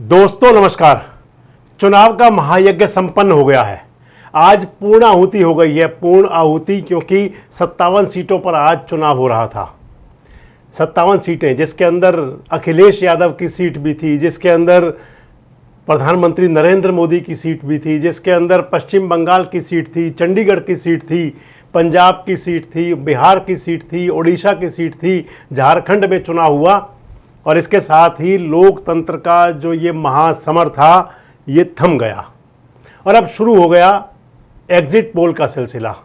दोस्तों नमस्कार। चुनाव का महायज्ञ संपन्न हो गया है। आज पूर्ण आहुति हो गई है, पूर्ण आहुति, क्योंकि 57 सीटों पर आज चुनाव हो रहा था। 57 सीटें, जिसके अंदर अखिलेश यादव की सीट भी थी, जिसके अंदर प्रधानमंत्री नरेंद्र मोदी की सीट भी थी, जिसके अंदर पश्चिम बंगाल की सीट थी, चंडीगढ़ की सीट थी, पंजाब की सीट थी, बिहार की सीट थी, उड़ीसा की सीट थी, झारखंड में चुनाव हुआ। और इसके साथ ही लोकतंत्र का जो ये महासमर था ये थम गया और अब शुरू हो गया एग्जिट पोल का सिलसिला।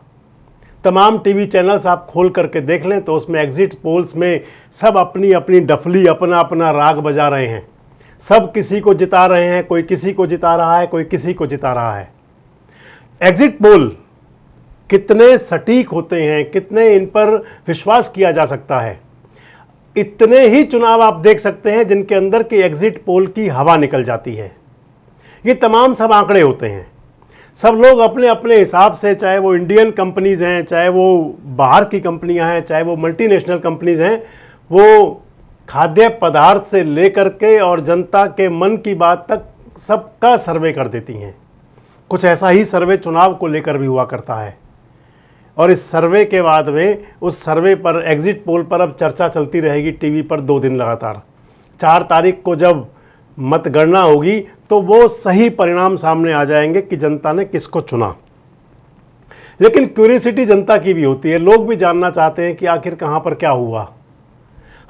तमाम टीवी चैनल्स आप खोल करके देख लें तो उसमें एग्जिट पोल्स में सब अपनी अपनी डफली, अपना अपना राग बजा रहे हैं। सब किसी को जिता रहे हैं, कोई किसी को जिता रहा है, कोई किसी को जिता रहा है। एग्जिट पोल कितने सटीक होते हैं, कितने इन पर विश्वास किया जा सकता है। इतने ही चुनाव आप देख सकते हैं जिनके अंदर की एग्जिट पोल की हवा निकल जाती है। ये तमाम सब आंकड़े होते हैं। सब लोग अपने अपने हिसाब से, चाहे वो इंडियन कंपनीज हैं, चाहे वो बाहर की कंपनियां हैं, चाहे वो मल्टीनेशनल कंपनीज हैं, वो खाद्य पदार्थ से लेकर के और जनता के मन की बात तक सबका सर्वे कर देती हैं। कुछ ऐसा ही सर्वे चुनाव को लेकर भी हुआ करता है। और इस सर्वे के बाद में उस सर्वे पर, एग्जिट पोल पर अब चर्चा चलती रहेगी टीवी पर 2 दिन लगातार। 4 तारीख को जब मतगणना होगी तो वो सही परिणाम सामने आ जाएंगे कि जनता ने किसको चुना। लेकिन क्यूरियोसिटी जनता की भी होती है, लोग भी जानना चाहते हैं कि आखिर कहां पर क्या हुआ।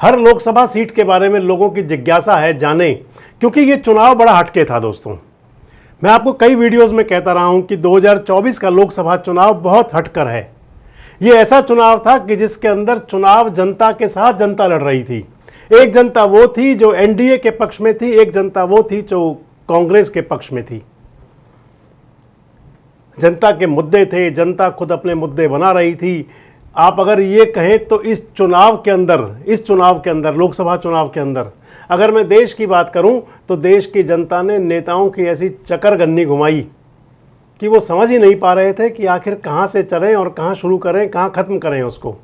हर लोकसभा सीट के बारे में लोगों की जिज्ञासा है, जाने, क्योंकि ये चुनाव बड़ा हटके था। दोस्तों, मैं आपको कई वीडियोस में कहता रहा हूं कि 2024 का लोकसभा चुनाव बहुत हटकर है। ये ऐसा चुनाव था कि जिसके अंदर चुनाव जनता के साथ जनता लड़ रही थी। एक जनता वो थी जो एनडीए के पक्ष में थी, एक जनता वो थी जो कांग्रेस के पक्ष में थी। जनता के मुद्दे थे, जनता खुद अपने मुद्दे बना रही थी। आप अगर ये कहें तो इस चुनाव के अंदर लोकसभा चुनाव के अंदर अगर मैं देश की बात करूं तो देश की जनता ने नेताओं की ऐसी चकरगन्नी घुमाई कि वो समझ ही नहीं पा रहे थे कि आखिर कहां से चलें और कहां शुरू करें, कहां खत्म करें उसको।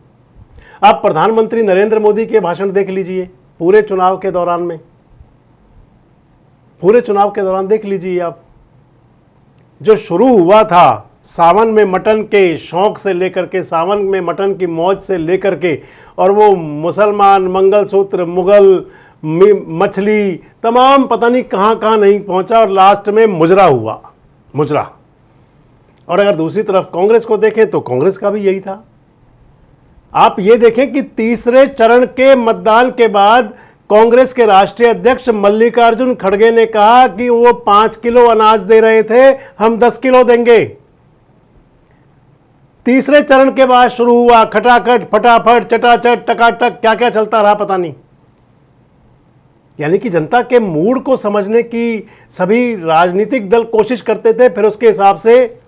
आप प्रधानमंत्री नरेंद्र मोदी के भाषण देख लीजिए पूरे चुनाव के दौरान देख लीजिए आप। जो शुरू हुआ था सावन में मटन के शौक से लेकर के, सावन में मटन की मौज से लेकर के, और वो मुसलमान, मंगलसूत्र, मुगल, मछली, तमाम पता नहीं कहां कहां नहीं पहुंचा और लास्ट में मुजरा हुआ, मुजरा। और अगर दूसरी तरफ कांग्रेस को देखें तो कांग्रेस का भी यही था। आप ये देखें कि तीसरे चरण के मतदान के बाद कांग्रेस के राष्ट्रीय अध्यक्ष मल्लिकार्जुन खड़गे ने कहा कि वो 5 किलो अनाज दे रहे थे, हम 10 किलो देंगे। तीसरे चरण के बाद शुरू हुआ खटाखट, फटाफट, चटाचट, टकाटक, क्या क्या चलता रहा पता नहीं। यानी कि जनता के मूड को समझने की सभी राजनीतिक दल कोशिश करते थे, फिर उसके हिसाब से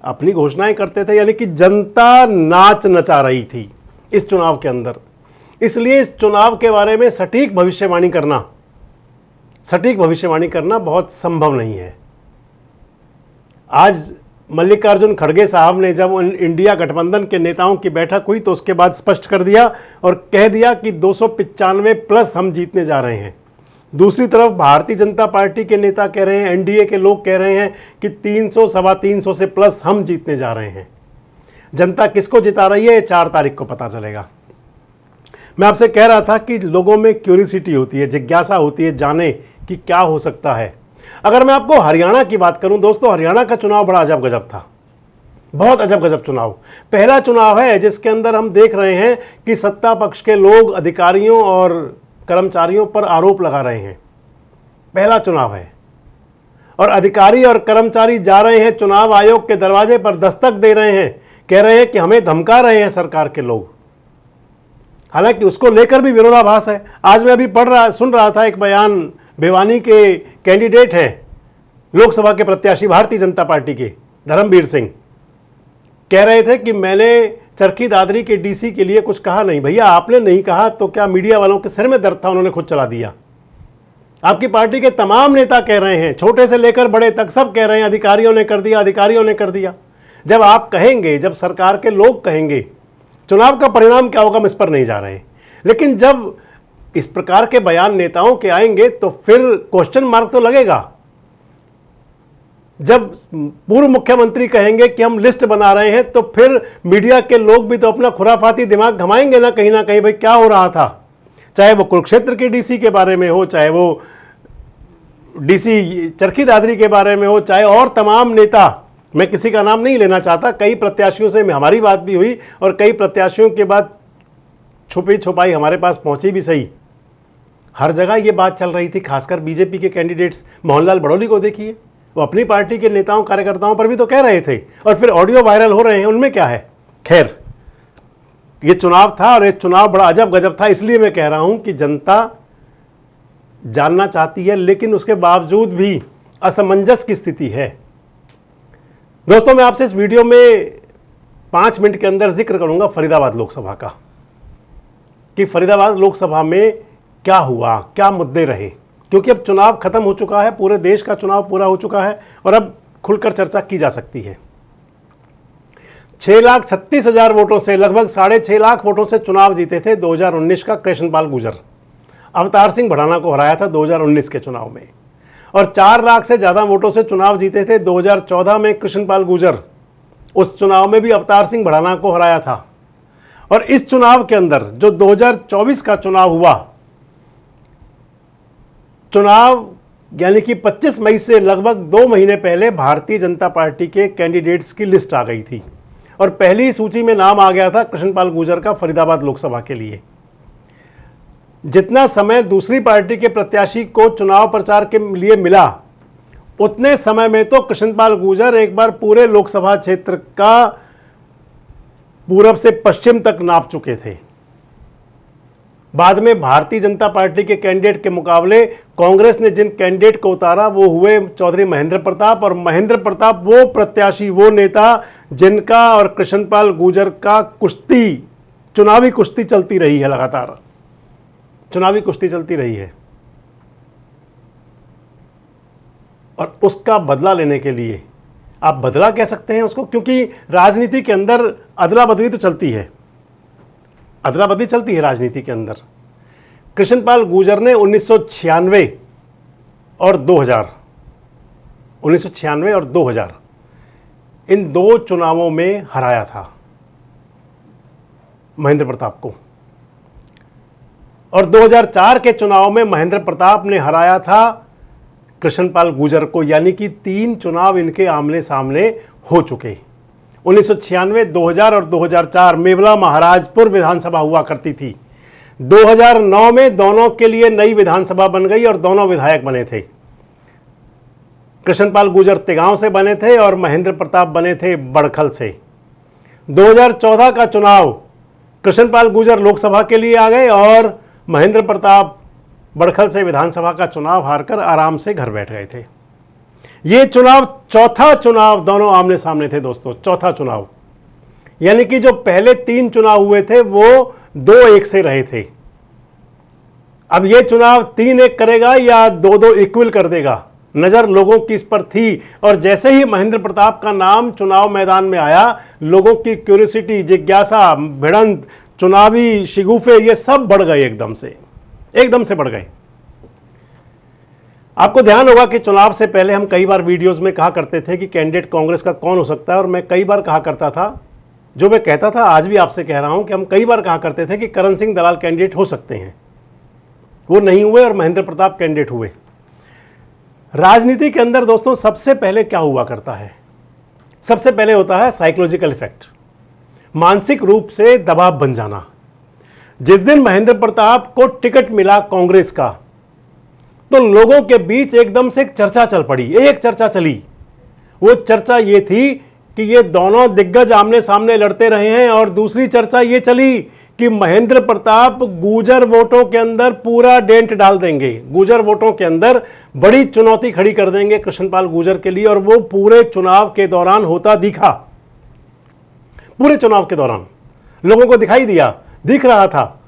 अपनी घोषणाएं करते थे। यानी कि जनता नाच नचा रही थी इस चुनाव के अंदर। इसलिए इस चुनाव के बारे में सटीक भविष्यवाणी करना बहुत संभव नहीं है। आज मल्लिकार्जुन खड़गे साहब ने जब इंडिया गठबंधन के नेताओं की बैठक हुई तो उसके बाद स्पष्ट कर दिया और कह दिया कि 295 प्लस हम जीतने जा रहे हैं। दूसरी तरफ भारतीय जनता पार्टी के नेता कह रहे हैं, एनडीए के लोग कह रहे हैं कि 300, सवा 300 से प्लस हम जीतने जा रहे हैं। जनता किसको जिता रही है 4 तारीख को पता चलेगा। मैं आपसे कह रहा था कि लोगों में क्यूरियोसिटी होती है, जिज्ञासा होती है, जाने कि क्या हो सकता है। अगर मैं आपको हरियाणा की बात करूं दोस्तों, हरियाणा का चुनाव बड़ा अजब गजब था, बहुत अजब गजब चुनाव। पहला चुनाव है जिसके अंदर हम देख रहे हैं कि सत्ता पक्ष के लोग अधिकारियों और कर्मचारियों पर आरोप लगा रहे हैं। पहला चुनाव है और अधिकारी और कर्मचारी जा रहे हैं चुनाव आयोग के दरवाजे पर, दस्तक दे रहे हैं, कह रहे हैं कि हमें धमका रहे हैं सरकार के लोग। हालांकि उसको लेकर भी विरोधाभास है। आज मैं अभी सुन रहा था एक बयान, भिवानी के कैंडिडेट हैं लोकसभा के प्रत्याशी भारतीय जनता पार्टी के, धर्मवीर सिंह, कह रहे थे कि मैंने चरखी दादरी के डीसी के लिए कुछ कहा नहीं। भैया आपने नहीं कहा तो क्या मीडिया वालों के सिर में दर्द था, उन्होंने खुद चला दिया। आपकी पार्टी के तमाम नेता कह रहे हैं, छोटे से लेकर बड़े तक सब कह रहे हैं अधिकारियों ने कर दिया, अधिकारियों ने कर दिया। जब आप कहेंगे, जब सरकार के लोग कहेंगे, चुनाव का परिणाम क्या होगा हम इस पर नहीं जा रहे हैं। लेकिन जब इस प्रकार के बयान नेताओं के आएंगे तो फिर क्वेश्चन मार्क तो लगेगा। जब पूर्व मुख्यमंत्री कहेंगे कि हम लिस्ट बना रहे हैं तो फिर मीडिया के लोग भी तो अपना खुराफाती दिमाग घमाएंगे ना कहीं भाई क्या हो रहा था। चाहे वो कुरुक्षेत्र के डीसी के बारे में हो, चाहे वो डीसी चरखी दादरी के बारे में हो, चाहे और तमाम नेता, मैं किसी का नाम नहीं लेना चाहता। कई प्रत्याशियों से हमारी बात भी हुई और कई प्रत्याशियों के बाद छुपी छुपाई हमारे पास पहुंची भी सही। हर जगह ये बात चल रही थी, खासकर बीजेपी के कैंडिडेट्स। मोहनलाल बड़ौली को देखिए, वो अपनी पार्टी के नेताओं कार्यकर्ताओं पर भी तो कह रहे थे और फिर ऑडियो वायरल हो रहे हैं, उनमें क्या है। खैर, ये चुनाव था और ये चुनाव बड़ा अजब गजब था। इसलिए मैं कह रहा हूं कि जनता जानना चाहती है, लेकिन उसके बावजूद भी असमंजस की स्थिति है। दोस्तों, मैं आपसे इस वीडियो में 5 मिनट के अंदर जिक्र करूंगा फरीदाबाद लोकसभा का, कि फरीदाबाद लोकसभा में क्या हुआ, क्या मुद्दे रहे, क्योंकि अब चुनाव खत्म हो चुका है, पूरे देश का चुनाव पूरा हो चुका है और अब खुलकर चर्चा की जा सकती है। 6,36,000 वोटों से, लगभग 6.5 लाख वोटों से चुनाव जीते थे 2019 का कृष्णपाल गुर्जर। अवतार सिंह भड़ाना को हराया था 2019 के चुनाव में, और 4 लाख से ज्यादा वोटों से चुनाव जीते थे 2014 में कृष्णपाल गुर्जर। उस चुनाव में भी अवतार सिंह भड़ाना को हराया था। और इस चुनाव के अंदर जो 2024 का चुनाव हुआ, चुनाव यानी कि 25 मई से लगभग 2 महीने पहले भारतीय जनता पार्टी के कैंडिडेट्स की लिस्ट आ गई थी और पहली सूची में नाम आ गया था कृष्णपाल गुर्जर का फरीदाबाद लोकसभा के लिए। जितना समय दूसरी पार्टी के प्रत्याशी को चुनाव प्रचार के लिए मिला, उतने समय में तो कृष्णपाल गुर्जर एक बार पूरे लोकसभा क्षेत्र का पूरब से पश्चिम तक नाप चुके थे। बाद में भारतीय जनता पार्टी के कैंडिडेट के मुकाबले कांग्रेस ने जिन कैंडिडेट को उतारा वो हुए चौधरी महेंद्र प्रताप। और महेंद्र प्रताप वो प्रत्याशी, वो नेता जिनका और कृष्णपाल गुर्जर का कुश्ती, चुनावी कुश्ती चलती रही है, लगातार चुनावी कुश्ती चलती रही है। और उसका बदला लेने के लिए, आप बदला कह सकते हैं उसको, क्योंकि राजनीति के अंदर अदला बदली तो चलती है, अदला बदली चलती है राजनीति के अंदर। कृष्णपाल गुर्जर ने 1996 और 2000, 1996 और 2000 इन 2 चुनावों में हराया था महेंद्र प्रताप को, और 2004 के चुनाव में महेंद्र प्रताप ने हराया था कृष्णपाल गुर्जर को। यानी कि 3 चुनाव इनके आमने सामने हो चुके। 1996, 2000 और 2004 मेवला महाराजपुर विधानसभा हुआ करती थी। 2009 में दोनों के लिए नई विधानसभा बन गई और दोनों विधायक बने थे। कृष्णपाल गुर्जर तिगांव से बने थे और महेंद्र प्रताप बने थे बड़खल से। 2014 का चुनाव कृष्णपाल गुर्जर लोकसभा के लिए आ गए और महेंद्र प्रताप बड़खल से विधानसभा का चुनाव हारकर आराम से घर बैठ गए थे। ये चुनाव चौथा चुनाव दोनों आमने सामने थे दोस्तों, चौथा चुनाव। यानी कि जो पहले 3 चुनाव हुए थे वो 2-1 से रहे थे। अब ये चुनाव 3-1 करेगा या 2-2 इक्वल कर देगा, नजर लोगों की इस पर थी। और जैसे ही महेंद्र प्रताप का नाम चुनाव मैदान में आया, लोगों की क्यूरियोसिटी, जिज्ञासा, भिड़ंत, चुनावी शिगुफे, ये सब बढ़ गए, एकदम से बढ़ गए। आपको ध्यान होगा कि चुनाव से पहले हम कई बार वीडियोस में कहा करते थे कि कैंडिडेट कांग्रेस का कौन हो सकता है, और मैं कई बार कहा करता था, जो मैं कहता था आज भी आपसे कह रहा हूं कि हम कई बार कहा करते थे कि करण सिंह दलाल कैंडिडेट हो सकते हैं। वो नहीं हुए और महेंद्र प्रताप कैंडिडेट हुए। राजनीति के अंदर दोस्तों सबसे पहले क्या हुआ करता है? सबसे पहले होता है साइकोलॉजिकल इफेक्ट, मानसिक रूप से दबाव बन जाना। जिस दिन महेंद्र प्रताप को टिकट मिला कांग्रेस का, तो लोगों के बीच एकदम से एक चर्चा चल पड़ी। एक चर्चा चली, वो चर्चा ये थी कि ये दोनों दिग्गज आमने सामने लड़ते रहे हैं, और दूसरी चर्चा ये चली कि महेंद्र प्रताप गुर्जर वोटों के अंदर पूरा डेंट डाल देंगे, गुर्जर वोटों के अंदर बड़ी चुनौती खड़ी कर देंगे कृष्णपाल गुर्जर के लिए। और वो पूरे चुनाव के दौरान होता दिखा, पूरे चुनाव के दौरान लोगों को दिखाई दिया, दिख रहा था।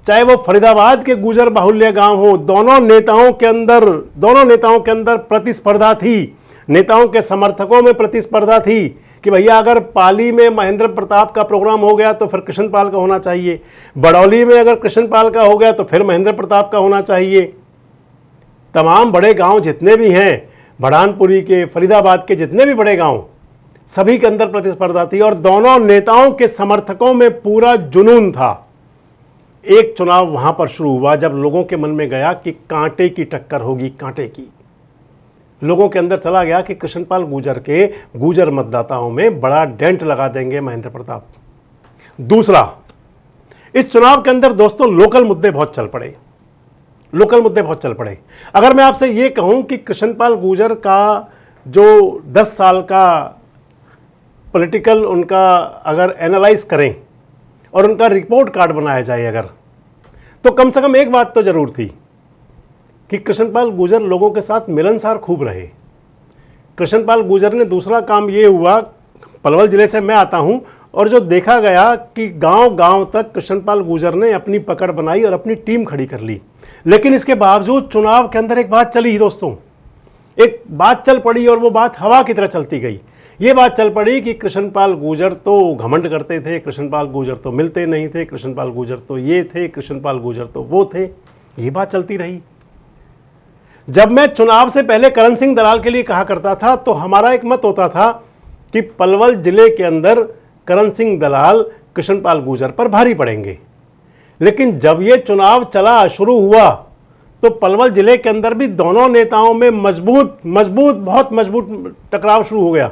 चाहे वो फरीदाबाद के गुर्जर बाहुल्य गांव हो, दोनों नेताओं के अंदर प्रतिस्पर्धा थी, नेताओं के समर्थकों में प्रतिस्पर्धा थी कि भैया अगर पाली में महेंद्र प्रताप का प्रोग्राम हो गया तो फिर कृष्णपाल का होना चाहिए, बड़ौली में अगर कृष्णपाल का हो गया तो फिर महेंद्र प्रताप का होना चाहिए। तमाम बड़े गांव जितने भी हैं, बढ़ानपुरी के, फरीदाबाद के जितने भी बड़े गांव, सभी के अंदर प्रतिस्पर्धा थी और दोनों नेताओं के समर्थकों में पूरा जुनून था। एक चुनाव वहां पर शुरू हुआ जब लोगों के मन में गया कि कांटे की टक्कर होगी, कांटे की। लोगों के अंदर चला गया कि कृष्णपाल गुर्जर के गुर्जर मतदाताओं में बड़ा डेंट लगा देंगे महेंद्र प्रताप। दूसरा, इस चुनाव के अंदर दोस्तों लोकल मुद्दे बहुत चल पड़े, लोकल मुद्दे बहुत चल पड़े। अगर मैं आपसे ये कहूं कि कृष्णपाल गुर्जर का जो 10 साल का पॉलिटिकल उनका अगर एनालाइज करें और उनका रिपोर्ट कार्ड बनाया जाए अगर, तो कम से कम एक बात तो जरूर थी कि कृष्णपाल गुर्जर लोगों के साथ मिलनसार खूब रहे। कृष्णपाल गुर्जर ने दूसरा काम ये हुआ, पलवल जिले से मैं आता हूं और जो देखा गया कि गांव गांव तक कृष्णपाल गुर्जर ने अपनी पकड़ बनाई और अपनी टीम खड़ी कर ली। लेकिन इसके बावजूद चुनाव के अंदर एक बात चली दोस्तों, एक बात चल पड़ी और वो बात हवा की तरह चलती गई। ये बात चल पड़ी कि कृष्णपाल गुर्जर तो घमंड करते थे, कृष्णपाल गुर्जर तो मिलते नहीं थे, कृष्णपाल गुर्जर तो ये थे, कृष्णपाल गुर्जर तो वो थे। ये बात चलती रही। जब मैं चुनाव से पहले करण सिंह दलाल के लिए कहा करता था तो हमारा एक मत होता था कि पलवल जिले के अंदर करण सिंह दलाल कृष्णपाल गुर्जर पर भारी पड़ेंगे। लेकिन जब ये चुनाव चला, शुरू हुआ, तो पलवल जिले के अंदर भी दोनों नेताओं में बहुत मजबूत टकराव शुरू हो गया।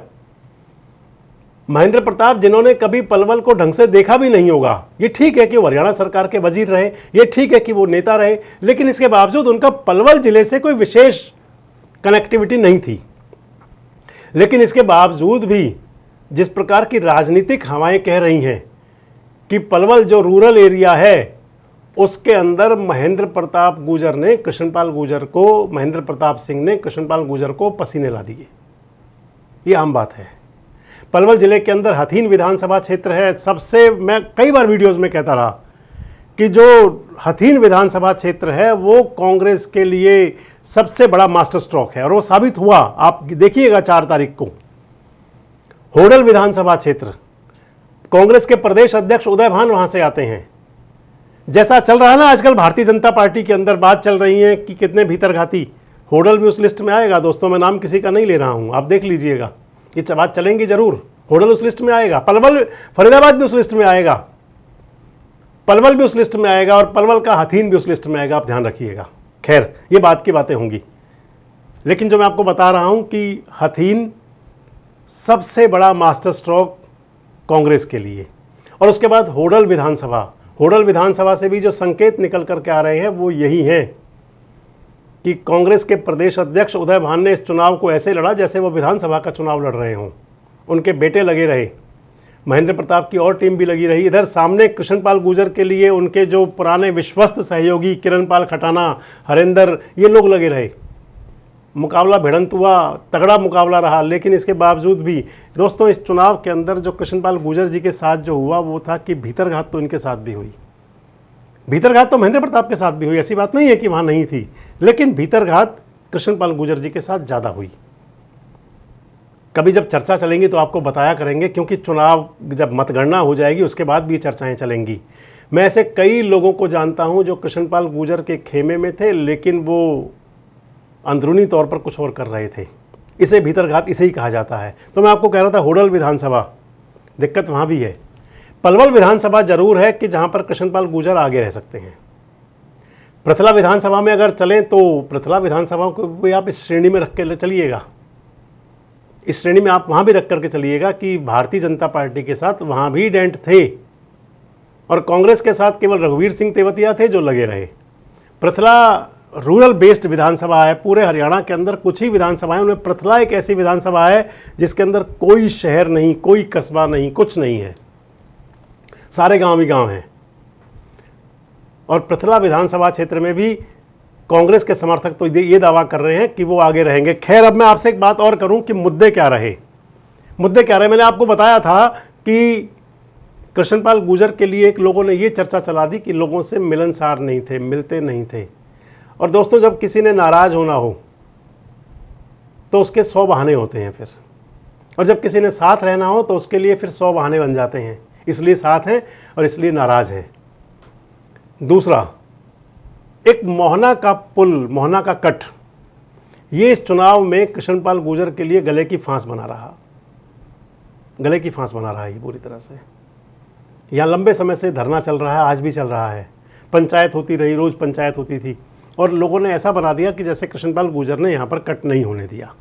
महेंद्र प्रताप, जिन्होंने कभी पलवल को ढंग से देखा भी नहीं होगा, ये ठीक है कि वो हरियाणा सरकार के वजीर रहे, ये ठीक है कि वो नेता रहे, लेकिन इसके बावजूद उनका पलवल जिले से कोई विशेष कनेक्टिविटी नहीं थी। लेकिन इसके बावजूद भी जिस प्रकार की राजनीतिक हवाएं कह रही हैं कि पलवल जो रूरल एरिया है उसके अंदर महेंद्र प्रताप गुर्जर ने कृष्णपाल गुर्जर को, महेंद्र प्रताप सिंह ने कृष्णपाल गुर्जर को पसीने ला दिए, ये आम बात है। पलवल जिले के अंदर हथीन विधानसभा क्षेत्र है, सबसे, मैं कई बार वीडियोस में कहता रहा कि जो हथीन विधानसभा क्षेत्र है वो कांग्रेस के लिए सबसे बड़ा मास्टर स्ट्रोक है और वो साबित हुआ। आप देखिएगा 4 तारीख को होडल विधानसभा क्षेत्र, कांग्रेस के प्रदेश अध्यक्ष उदय भान वहां से आते हैं। जैसा चल रहा है ना आजकल भारतीय जनता पार्टी के अंदर बात चल रही है कि कितने भीतरघाती, होडल भी उस लिस्ट में आएगा दोस्तों। मैं नाम किसी का नहीं ले रहा हूं, आप देख लीजिएगा, ये बात चलेंगी जरूर। होडल उस लिस्ट में आएगा, पलवल, फरीदाबाद भी उस लिस्ट में आएगा, पलवल भी उस लिस्ट में आएगा और पलवल का हथीन भी उस लिस्ट में आएगा, आप ध्यान रखिएगा। खैर, ये बात की बातें होंगी, लेकिन जो मैं आपको बता रहा हूं कि हथीन सबसे बड़ा मास्टर स्ट्रोक कांग्रेस के लिए। और उसके बाद होडल विधानसभा, होडल विधानसभा से भी जो संकेत निकल करके आ रहे हैं वो यही हैं कि कांग्रेस के प्रदेश अध्यक्ष उदय भान ने इस चुनाव को ऐसे लड़ा जैसे वो विधानसभा का चुनाव लड़ रहे हों। उनके बेटे लगे रहे, महेंद्र प्रताप की और टीम भी लगी रही। इधर सामने कृष्णपाल गुर्जर के लिए उनके जो पुराने विश्वस्त सहयोगी किरणपाल खटाना, हरेंद्र, ये लोग लगे रहे। मुकाबला भिड़ंत हुआ, तगड़ा मुकाबला रहा। लेकिन इसके बावजूद भी दोस्तों इस चुनाव के अंदर जो कृष्णपाल गुर्जर जी के साथ जो हुआ वो था कि भीतरघात तो इनके साथ भी हुई, भीतरघात तो महेंद्र प्रताप के साथ भी हुई, ऐसी बात नहीं है कि वहाँ नहीं थी, लेकिन भीतरघात कृष्णपाल गुर्जर जी के साथ ज़्यादा हुई। कभी जब चर्चा चलेंगी तो आपको बताया करेंगे, क्योंकि चुनाव जब मतगणना हो जाएगी उसके बाद भी चर्चाएं चलेंगी। मैं ऐसे कई लोगों को जानता हूं जो कृष्णपाल गुर्जर के खेमे में थे, लेकिन वो अंदरूनी तौर पर कुछ और कर रहे थे। इसे भीतरघात इसे ही कहा जाता है। तो मैं आपको कह रहा था होडल विधानसभा, दिक्कत वहाँ भी है। पलवल विधानसभा जरूर है कि जहाँ पर कृष्णपाल गुर्जर आगे रह सकते हैं। पृथला विधानसभा में अगर चलें तो पृथला विधानसभा को भी आप इस श्रेणी में रख के चलिएगा, इस श्रेणी में आप वहाँ भी रख करके चलिएगा कि भारतीय जनता पार्टी के साथ वहाँ भी डेंट थे और कांग्रेस के साथ केवल रघुवीर सिंह तेवतिया थे जो लगे रहे। पृथला रूरल बेस्ड विधानसभा है, पूरे हरियाणा के अंदर कुछ ही विधानसभाएं, उनमें पृथला एक ऐसी विधानसभा है जिसके अंदर कोई शहर नहीं, कोई कस्बा नहीं, कुछ नहीं है, सारे गांव ही गांव हैं। और पृथला विधानसभा क्षेत्र में भी कांग्रेस के समर्थक तो ये दावा कर रहे हैं कि वो आगे रहेंगे। खैर, अब मैं आपसे एक बात और करूं कि मुद्दे क्या रहे, मुद्दे क्या रहे। मैंने आपको बताया था कि कृष्णपाल गुर्जर के लिए एक लोगों ने ये चर्चा चला दी कि लोगों से मिलनसार नहीं थे, मिलते नहीं थे। और दोस्तों, जब किसी ने नाराज होना हो तो उसके 100 बहाने होते हैं। फिर और जब किसी ने साथ रहना हो तो उसके लिए फिर 100 बहाने बन जाते हैं, इसलिए साथ हैं और इसलिए नाराज हैं। दूसरा, एक मोहना का पुल, मोहना का कट, ये इस चुनाव में कृष्णपाल गुर्जर के लिए गले की फांस बना रहा, गले की फांस बना रहा है ये पूरी तरह से। यहाँ लंबे समय से धरना चल रहा है, आज भी चल रहा है, पंचायत होती रही, रोज़ पंचायत होती थी, और लोगों ने ऐसा बना दिया कि जैसे कृष्णपाल गुर्जर ने यहाँ पर कट नहीं होने दिया,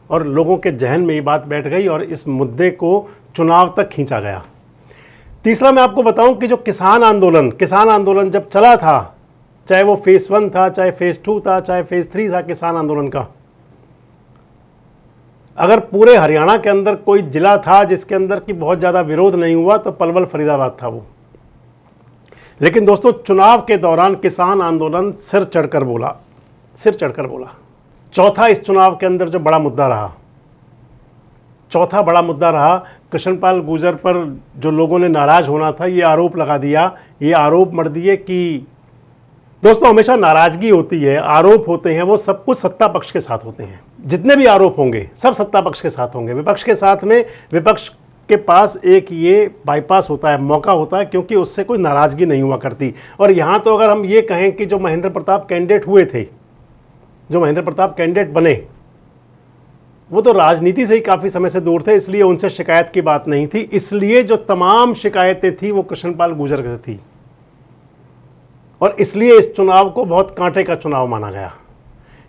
और लोगों के जहन में ये बात बैठ गई और इस मुद्दे को चुनाव तक खींचा गया। तीसरा, मैं आपको बताऊं कि जो किसान आंदोलन जब चला था, चाहे वो फेज 1 था, चाहे फेज 2 था, चाहे फेज 3 था किसान आंदोलन का, अगर पूरे हरियाणा के अंदर कोई जिला था जिसके अंदर की बहुत ज़्यादा विरोध नहीं हुआ तो पलवल फरीदाबाद था वो। लेकिन दोस्तों, चुनाव के दौरान किसान आंदोलन सिर चढ़कर बोला। चौथा, इस चुनाव के अंदर जो बड़ा मुद्दा रहा, कृष्णपाल गुर्जर पर जो लोगों ने नाराज होना था, ये आरोप लगा दिया, ये आरोप मढ़ दिए कि दोस्तों हमेशा नाराजगी होती है, आरोप होते हैं, वो सब कुछ सत्ता पक्ष के साथ होते हैं। जितने भी आरोप होंगे सब सत्ता पक्ष के साथ होंगे। विपक्ष के साथ में विपक्ष के पास एक ये बाईपास होता है, मौका होता है, क्योंकि उससे कोई नाराजगी नहीं हुआ करती। और यहाँ तो अगर हम ये कहें कि जो महेंद्र प्रताप कैंडिडेट हुए थे, जो महेंद्र प्रताप कैंडिडेट बने, वो तो राजनीति से ही काफ़ी समय से दूर थे, इसलिए उनसे शिकायत की बात नहीं थी। इसलिए जो तमाम शिकायतें थी वो कृष्णपाल गुर्जर से थी, और इसलिए इस चुनाव को बहुत कांटे का चुनाव माना गया।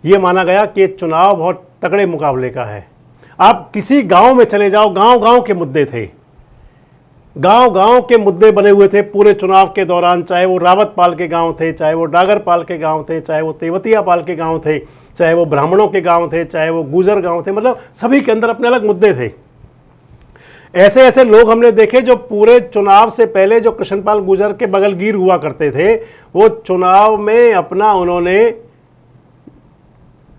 ये माना गया कि ये चुनाव बहुत तगड़े मुकाबले का है। आप किसी गांव में चले जाओ, गांव के मुद्दे थे, गांव के मुद्दे बने हुए थे पूरे चुनाव के दौरान, चाहे वो रावत पाल के गांव थे, चाहे वो डागर पाल के गांव थे, चाहे वो तेवतिया पाल के गांव थे, चाहे वो ब्राह्मणों के गांव थे, चाहे वो गुर्जर गांव थे, मतलब सभी के अंदर अपने अलग मुद्दे थे। ऐसे लोग हमने देखे जो पूरे चुनाव से पहले जो कृष्णपाल गुर्जर के बगलगीर हुआ करते थे, वो चुनाव में अपना उन्होंने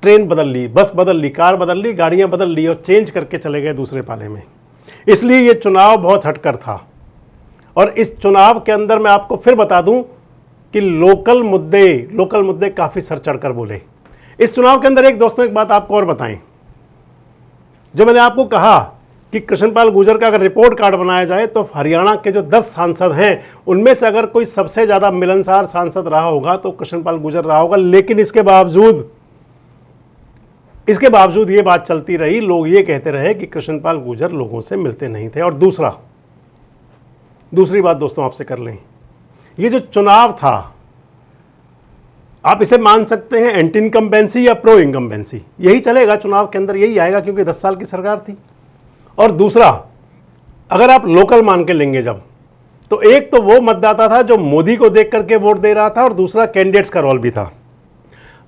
ट्रेन बदल ली, बस बदल ली, कार बदल ली, गाड़ियां बदल ली और चेंज करके चले गए दूसरे पाले में। इसलिए ये चुनाव बहुत हटकर था। और इस चुनाव के अंदर मैं आपको फिर बता दूं कि लोकल मुद्दे काफी सर चढ़कर बोले इस चुनाव के अंदर। दोस्तों एक बात आपको और बताएं, जो मैंने आपको कहा कि कृष्णपाल गुर्जर का अगर रिपोर्ट कार्ड बनाया जाए तो हरियाणा के जो 10 सांसद हैं उनमें से अगर कोई सबसे ज्यादा मिलनसार सांसद रहा होगा तो कृष्णपाल गुर्जर रहा होगा। लेकिन इसके बावजूद ये बात चलती रही, लोग ये कहते रहे कि कृष्णपाल गुर्जर लोगों से मिलते नहीं थे। और दूसरी बात दोस्तों आपसे कर लें, ये जो चुनाव था आप इसे मान सकते हैं एंटी इनकम्बेंसी या प्रो इनकम्बेंसी, यही चलेगा चुनाव के अंदर, यही आएगा क्योंकि 10 साल की सरकार थी। और दूसरा, अगर आप लोकल मान के लेंगे जब, तो एक तो वो मतदाता था जो मोदी को देख करके वोट दे रहा था, और दूसरा कैंडिडेट्स का रोल भी था।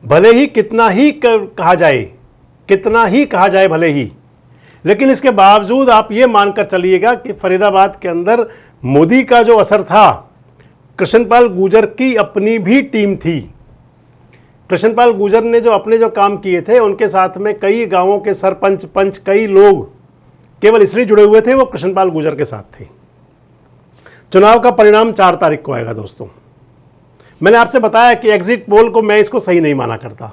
भले ही कितना ही कहा जाए भले ही, लेकिन इसके बावजूद आप ये मानकर चलिएगा कि फरीदाबाद के अंदर मोदी का जो असर था, कृष्णपाल गुर्जर की अपनी भी टीम थी। कृष्णपाल गुर्जर ने जो काम किए थे, उनके साथ में कई गांवों के सरपंच कई लोग केवल इसलिए जुड़े हुए थे, वो कृष्णपाल गुर्जर के साथ थे। चुनाव का परिणाम 4 तारीख को आएगा दोस्तों। मैंने आपसे बताया कि एग्जिट पोल को मैं इसको सही नहीं माना करता,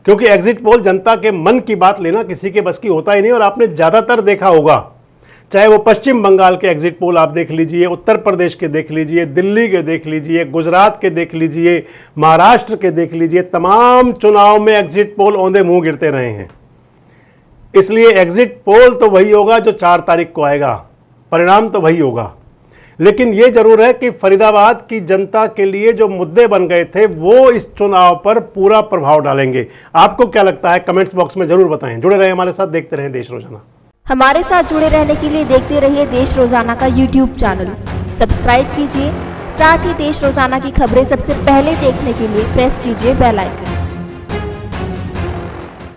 क्योंकि एग्जिट पोल जनता के मन की बात लेना किसी के बस की होता ही नहीं। और आपने ज़्यादातर देखा होगा, चाहे वो पश्चिम बंगाल के एग्जिट पोल आप देख लीजिए, उत्तर प्रदेश के देख लीजिए, दिल्ली के देख लीजिए, गुजरात के देख लीजिए, महाराष्ट्र के देख लीजिए, तमाम चुनाव में एग्जिट पोल औंधे मुंह गिरते रहे हैं। इसलिए एग्जिट पोल तो वही होगा जो 4 तारीख को आएगा, परिणाम तो वही होगा। लेकिन यह जरूर है कि फरीदाबाद की जनता के लिए जो मुद्दे बन गए थे वो इस चुनाव पर पूरा प्रभाव डालेंगे। आपको क्या लगता है कमेंट्स बॉक्स में जरूर बताएं। जुड़े रहे हमारे साथ, देखते रहें देश रोजाना। हमारे साथ जुड़े रहने के लिए देखते रहिए देश रोजाना का यूट्यूब चैनल सब्सक्राइब कीजिए। साथ ही देश रोजाना की खबरें सबसे पहले देखने के लिए प्रेस कीजिए बेल आइकन।